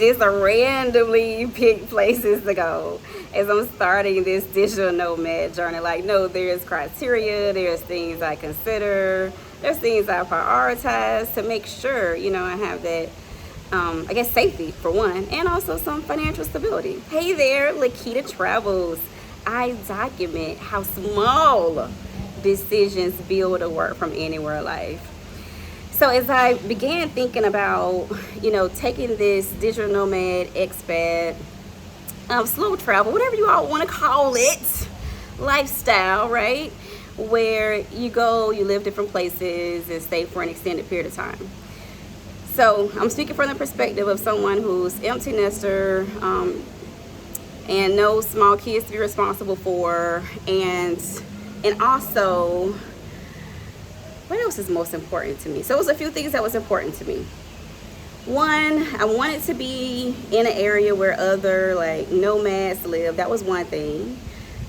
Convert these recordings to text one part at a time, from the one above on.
just randomly pick places to go as I'm starting this digital nomad journey. Like, no, there's criteria, there's things I consider, there's things I prioritize to make sure, I have that, I guess, safety for one, and also some financial stability. Hey there, Lequita Travels. I document how small decisions build a work from anywhere life. So as I began thinking about, taking this digital nomad, expat, slow travel, whatever you all want to call it, lifestyle, right? Where you go, you live different places and stay for an extended period of time. So I'm speaking from the perspective of someone who's empty nester, and no small kids to be responsible for, and also, what else is most important to me? So it was a few things that was important to me. One, I wanted to be in an area where other nomads live. That was one thing.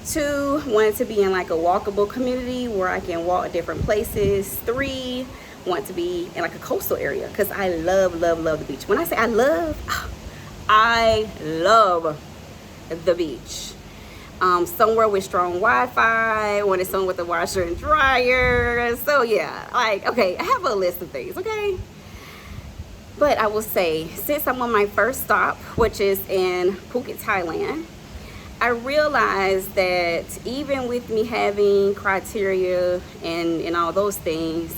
Two, wanted to be in a walkable community where I can walk different places. Three, want to be in a coastal area because I love the beach. When I say I love the beach. Somewhere with strong Wi-Fi, wanted somewhere with a washer and dryer. So yeah, okay, I have a list of things, okay? But I will say, since I'm on my first stop, which is in Phuket, Thailand, I realized that even with me having criteria and all those things,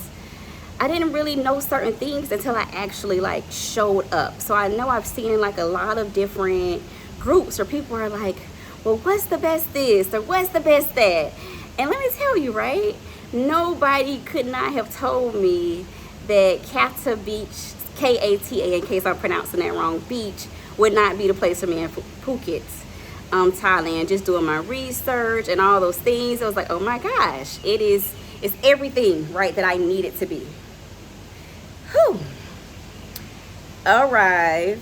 I didn't really know certain things until I actually showed up. So I know I've seen a lot of different groups where people are like, well, what's the best this or what's the best that? And let me tell you, right? Nobody could not have told me that Kata Beach, K-A-T-A, in case I'm pronouncing that wrong, beach, would not be the place for me in Phuket, Thailand. Just doing my research and all those things, I was like, oh my gosh, it's everything, right, that I need it to be. Whew. Arrived,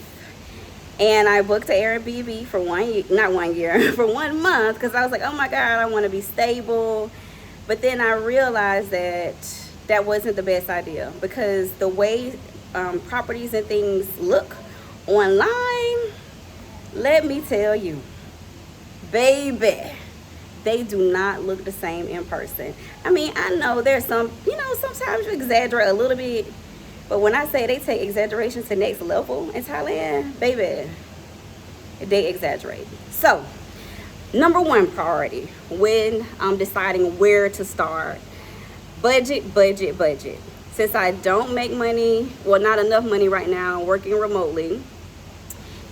and I booked an Airbnb for 1 year, not 1 year, for 1 month, because I was like, oh my God, I want to be stable. But then I realized that wasn't the best idea, because the way properties and things look online, let me tell you, baby, they do not look the same in person. I mean, I know there's some, sometimes you exaggerate a little bit, but when I say they take exaggeration to next level in Thailand, baby, they exaggerate. So, number one priority when I'm deciding where to start, budget. Since I don't make money, well, not enough money right now, working remotely,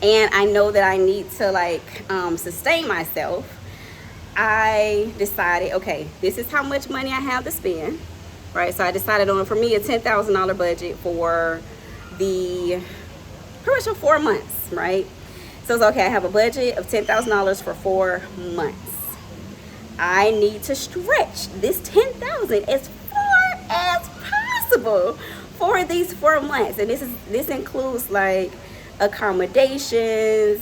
and I know that I need to sustain myself, I decided, okay, this is how much money I have to spend, right? So I decided on, for me, a $10,000 budget for pretty much for 4 months, right? So it's okay, I have a budget of $10,000 for 4 months. I need to stretch this $10,000 as far as possible for these 4 months. And this includes accommodations,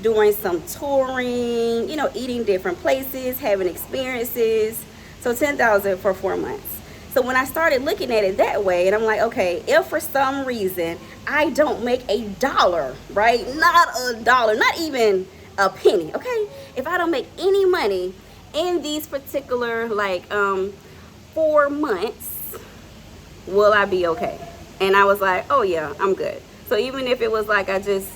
doing some touring, eating different places, having experiences. So $10,000 for 4 months. So when I started looking at it that way, and I'm like, okay, if for some reason I don't make a dollar, right? Not a dollar, not even a penny, okay? If I don't make any money in these particular 4 months, will I be okay? And I was like, oh yeah, I'm good. So even if it was I just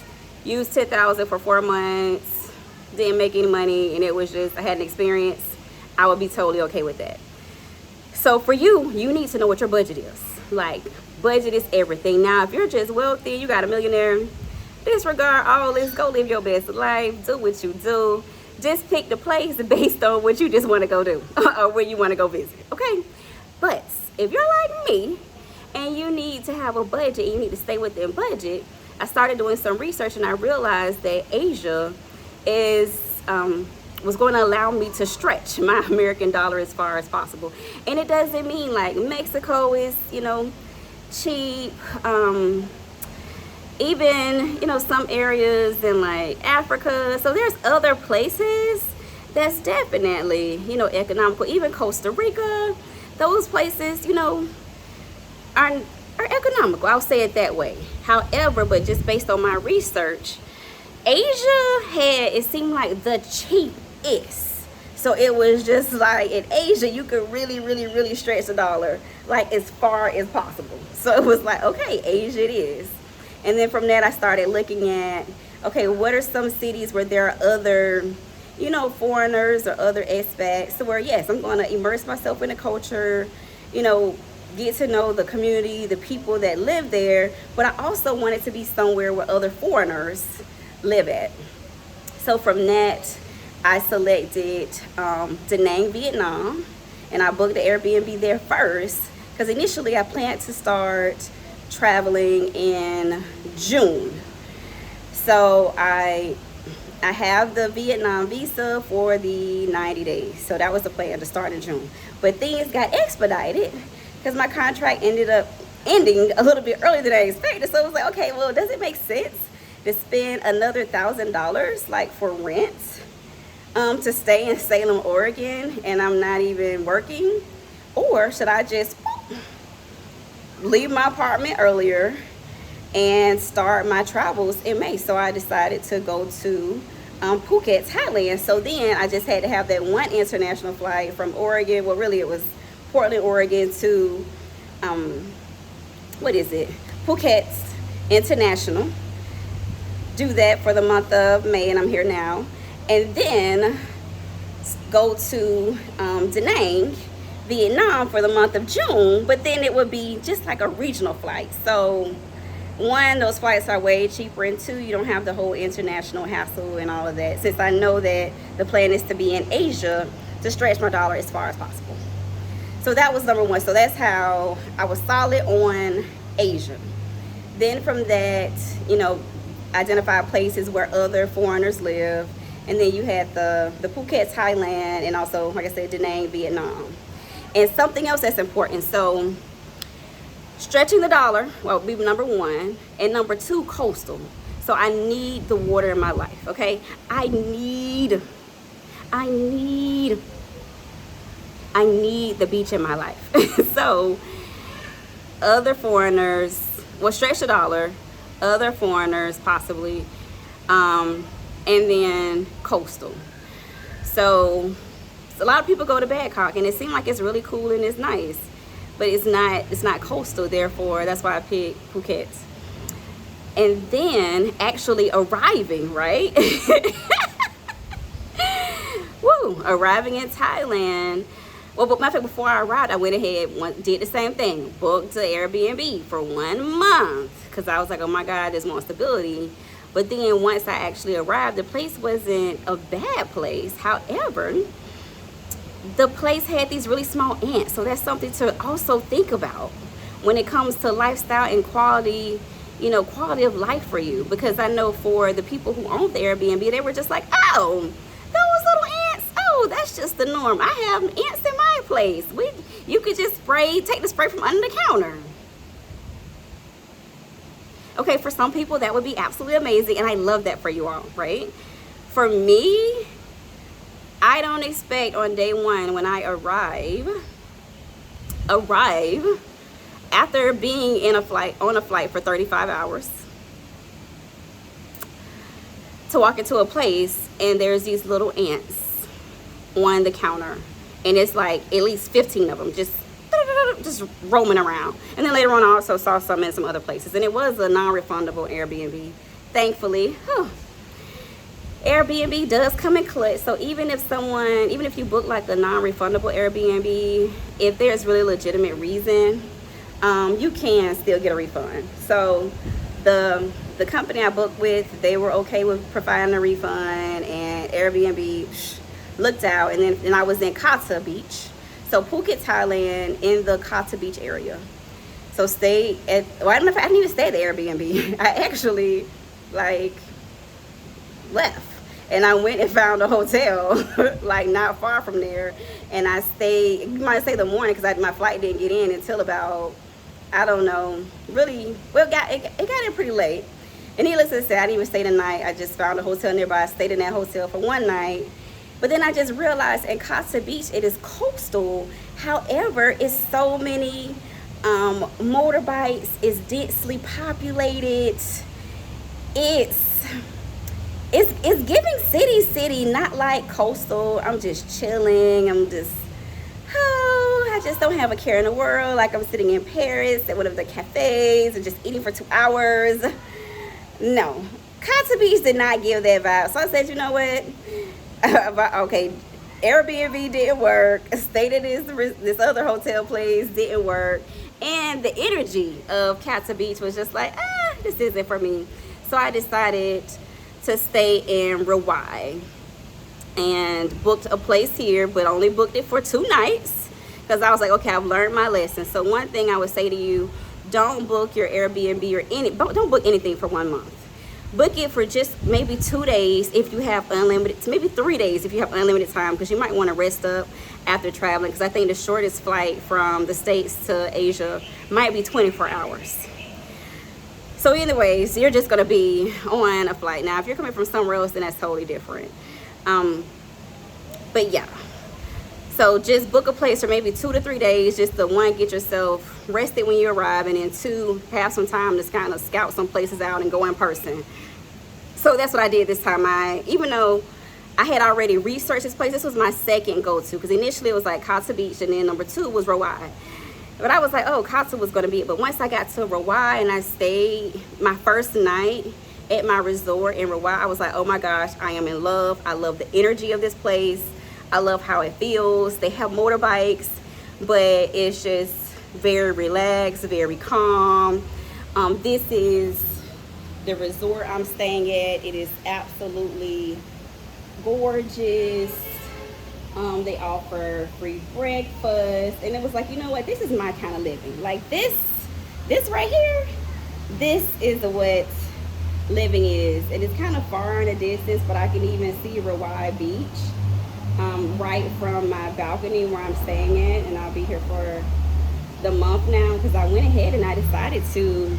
used $10,000 for 4 months, didn't make any money, and it was just I had an experience, I would be totally okay with that. So for you need to know what your budget is. Budget is everything. Now, if you're just wealthy, you got a millionaire, disregard all this, go live your best life, do what you do. Just pick the place based on what you just want to go do or where you want to go visit, okay? But if you're like me and you need to have a budget, you need to stay within budget, I started doing some research and I realized that Asia was going to allow me to stretch my American dollar as far as possible. And it doesn't mean Mexico is, cheap. Even, some areas in Africa. So there's other places that's definitely, economical. Even Costa Rica, those places, are are economical. I'll say it that way. However, but just based on my research, Asia had, it seemed like, the cheapest. So it was just like in Asia, you could really, really, really stretch the dollar like as far as possible. So it was like, okay, Asia it is. And then from that, I started looking at, okay, what are some cities where there are other, you know, foreigners or other expats? So where, yes, I'm going to immerse myself in the culture, you know, get to know the community, the people that live there. But I also wanted to be somewhere where other foreigners live at. So from that, I selected Da Nang, Vietnam, and I booked the Airbnb there first because initially I planned to start traveling in June. So I have the Vietnam visa for the 90 days. So that was the plan, to start in June. But things got expedited because my contract ended up ending a little bit earlier than I expected. So I was like, okay, well, does it make sense to spend another $1,000 like for rent to stay in Salem, Oregon, and I'm not even working? Or should I just leave my apartment earlier and start my travels in May? So I decided to go to Phuket, Thailand. So then I just had to have that one international flight from Oregon. Well, really it was Portland, Oregon to Phuket International. Do that for the month of May, and I'm here now. And then go to Da Nang, Vietnam for the month of June, but then it would be just like a regional flight. So one, those flights are way cheaper, and two, you don't have the whole international hassle and all of that, since I know that the plan is to be in Asia to stretch my dollar as far as possible. So that was number one. So that's how I was solid on Asia. Then from that, you know, identify places where other foreigners live. And then you had the Phuket, Thailand, and also, like I said, Da Nang, Vietnam. And something else that's important. So stretching the dollar, well, be number one. And number two, coastal. So I need the water in my life, okay? I need the beach in my life. So other foreigners, well, stretch the dollar, other foreigners possibly, and then coastal. So a lot of people go to Bangkok and it seems like it's really cool and it's nice, but it's not coastal. Therefore, that's why I picked Phuket. And then actually arriving, right? Woo, arriving in Thailand. Well, but matter of fact, before I arrived, I went ahead, did the same thing, booked the Airbnb for 1 month because I was like, oh my God, there's more stability. But then once I actually arrived, the place wasn't a bad place. However, the place had these really small ants. So that's something to also think about when it comes to lifestyle and quality, you know, quality of life for you. Because I know for the people who owned the Airbnb, they were just like, oh, those little ants, oh, that's just the norm. I have ants in my place. You could just take the spray from under the counter. Okay, for some people that would be absolutely amazing, and I love that for you all, right? For me, I don't expect on day one when I arrive after being on a flight for 35 hours to walk into a place and there's these little ants on the counter, and it's like at least 15 of them just roaming around. And then later on I also saw some in some other places, and it was a non-refundable Airbnb, thankfully. Airbnb does come in clutch. So even if you book like a non-refundable Airbnb, if there's really legitimate reason, you can still get a refund. So the company I booked with, they were okay with providing a refund, and Airbnb looked out. And then I was in Kata Beach, so Phuket, Thailand, in the Kata Beach area. So I don't know if I didn't even stay at the Airbnb. I actually left, and I went and found a hotel like not far from there, and I stayed, you might say the morning, because my flight didn't get in until about, I don't know, really, well, it got in pretty late. And needless to say, I didn't even stay the night. I just found a hotel nearby. I stayed in that hotel for one night. But then I just realized in Kata Beach, it is coastal. However, it's so many motorbikes. It's densely populated. It's it's giving city, not like coastal. I'm just chilling. I just don't have a care in the world. Like I'm sitting in Paris at one of the cafes and just eating for 2 hours. No, Costa Beach did not give that vibe. So I said, you know what? Okay, Airbnb didn't work. Stayed at this other hotel place didn't work, and the energy of Costa Beach was just like, this isn't for me. So I decided to stay in Rawai and booked a place here, but only booked it for 2 nights because I was like, okay, I've learned my lesson. So one thing I would say to you, don't book your Airbnb or don't book anything for 1 month. Book it for just maybe 2 days if you have unlimited, maybe 3 days if you have unlimited time, because you might want to rest up after traveling, because I think the shortest flight from the States to Asia might be 24 hours. So anyways, you're just going to be on a flight. Now, if you're coming from somewhere else, then that's totally different. But yeah. So just book a place for maybe 2 to 3 days, just to 1, get yourself rested when you arrive, and then 2, have some time to kind of scout some places out and go in person. So that's what I did this time. Even though I had already researched this place, this was my second go-to, because initially it was like Costa Beach, and then number 2 was Rawai. But I was like, oh, Costa was going to be it. But once I got to Rawai and I stayed my first night at my resort in Rawai, I was like, oh my gosh, I am in love. I love the energy of this place. I love how it feels. They have motorbikes, but it's just very relaxed, very calm. This is the resort I'm staying at. It is absolutely gorgeous. They offer free breakfast, and it was like, you know what, this is my kind of living. Like this right here, this is what living is. And it's kind of far in the distance, but I can even see Rawai Beach right from my balcony where I'm staying at, and I'll be here for the month now because I went ahead and I decided to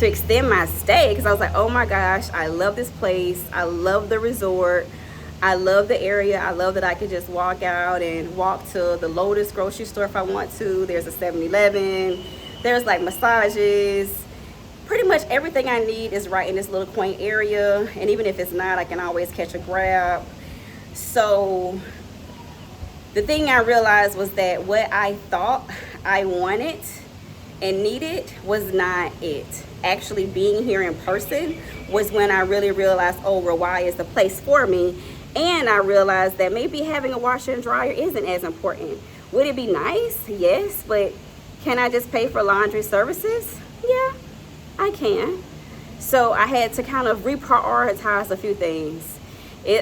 extend my stay, because I was like, oh my gosh, I love this place. I love the resort. I love the area. I love that I could just walk out and walk to the Lotus grocery store if I want to. There's a 7-Eleven. There's like massages. Pretty much everything I need is right in this little quaint area. And even if it's not, I can always catch a Grab. So the thing I realized was that what I thought I wanted and needed was not it. Actually being here in person was when I really realized, oh, Rawai is the place for me. And I realized that maybe having a washer and dryer isn't as important. Would it be nice? Yes, but can I just pay for laundry services? Yeah, I can. So I had to kind of reprioritize a few things.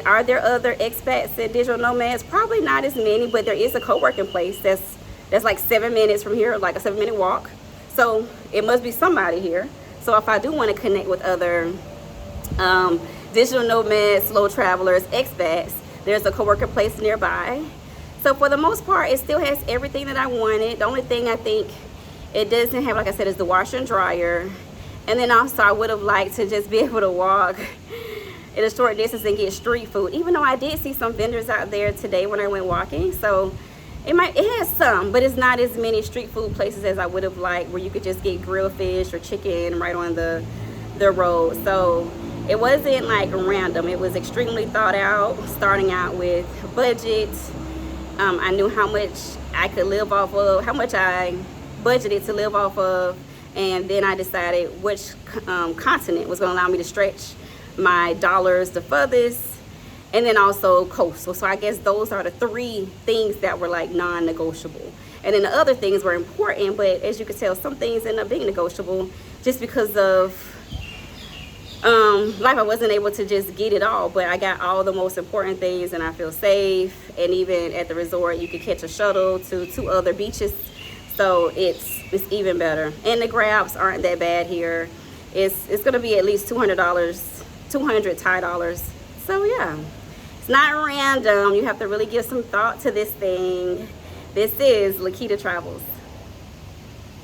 Are there other expats and digital nomads? Probably not as many, but there is a co-working place that's like 7 minutes from here, like a 7-minute walk. So it must be somebody here. So if I do want to connect with other digital nomads, slow travelers, expats, there's a co-working place nearby. So for the most part, it still has everything that I wanted. The only thing I think it doesn't have, like I said, is the washer and dryer. And then also I would have liked to just be able to walk at a short distance and get street food, even though I did see some vendors out there today when I went walking. So it has some, but it's not as many street food places as I would have liked, where you could just get grilled fish or chicken right on the road. So it wasn't like random. It was extremely thought out, starting out with budget. I knew how much I could live off of, how much I budgeted to live off of, and then I decided which continent was going to allow me to stretch my dollars the furthest, and then also coastal. So I guess those are the 3 things that were like non-negotiable. And then the other things were important, but as you could tell, some things end up being negotiable just because of life. I wasn't able to just get it all, but I got all the most important things, and I feel safe. And even at the resort, you could catch a shuttle to 2 other beaches, so it's even better. And the Grabs aren't that bad here. It's gonna be at least $200 Thai dollars. So yeah, it's not random. You have to really give some thought to this thing. This is Lequita Travels.